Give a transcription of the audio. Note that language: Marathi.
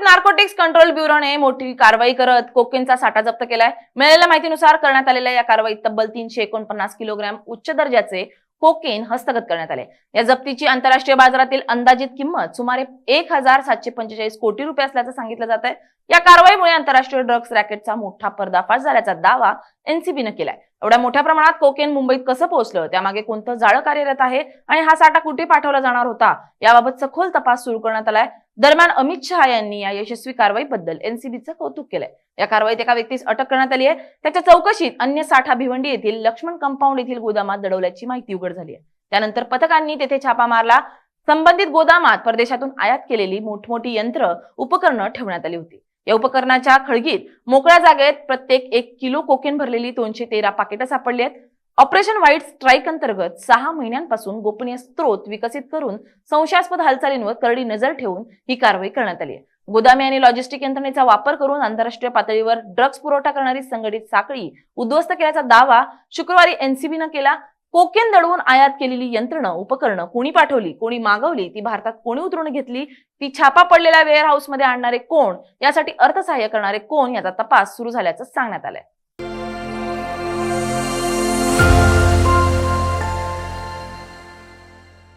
नार्कोटिक्स कंट्रोल ब्युरोने मोठी कारवाई करत कोकेनचा साठा जप्त केलाय। मिळालेल्या माहितीनुसार करण्यात आलेल्या या कारवाईत तब्बल 349 किलोग्रॅम उच्च दर्जाचे कोकेन हस्तगत करण्यात आले। या जप्तीची आंतरराष्ट्रीय बाजारातील अंदाजित किंमत सुमारे 1745 कोटी रुपये असल्याचं सांगितलं जात आहे। या कारवाईमुळे आंतरराष्ट्रीय ड्रग्ज रॅकेटचा मोठा पर्दाफाश झाल्याचा दावा एनसीबीने केलाय। एवढ्या मोठ्या प्रमाणात कोकेन मुंबईत कसं पोहोचलं, त्यामागे कोणतं जाळं कार्यरत आहे आणि हा साठा कुठे पाठवला जाणार होता, याबाबत सखोल तपास सुरू करण्यात आलाय। दरम्यान अमित शहा यांनी या यशस्वी कारवाईबद्दल एनसीबीचं कौतुक केलंय। या कारवाईत एका व्यक्तीस अटक करण्यात आली आहे। त्याच्या चौकशीत अन्य साठा भिवंडी येथील लक्ष्मण कंपाऊंड येथील गोदामात दडवल्याची माहिती उघड झाली आहे। त्यानंतर पथकांनी तेथे छापा मारला। संबंधित गोदामात परदेशातून आयात केलेली मोठमोठी यंत्र उपकरणं ठेवण्यात आली होती। या उपकरणाच्या खळगीत मोकळ्या जागेत प्रत्येक 1 किलो कोकेन भरलेली 213 पाकिटं सापडली आहेत। ऑपरेशन व्हाईट स्ट्राईक अंतर्गत 6 महिन्यांपासून गोपनीय स्त्रोत विकसित करून संशयास्पद हालचालींवर करडी नजर ठेवून ही कारवाई करण्यात आली आहे। गोदामे आणि लॉजिस्टिक यंत्रणेचा वापर करून आंतरराष्ट्रीय पातळीवर ड्रग्ज पुरवठा करणारी संघटित साखळी उद्ध्वस्त केल्याचा दावा शुक्रवारी एनसीबीनं केला। कोकेन दडवून आयात केलेली यंत्रणं उपकरणं कोणी पाठवली, कोणी मागवली, ती भारतात कोणी उतरवून घेतली, ती छापा पडलेल्या वेअर हाऊस मध्ये आणणारे कोण, यासाठी अर्थसहाय्य करणारे कोण, याचा तपास सुरू झाल्याचं सांगण्यात आलंय।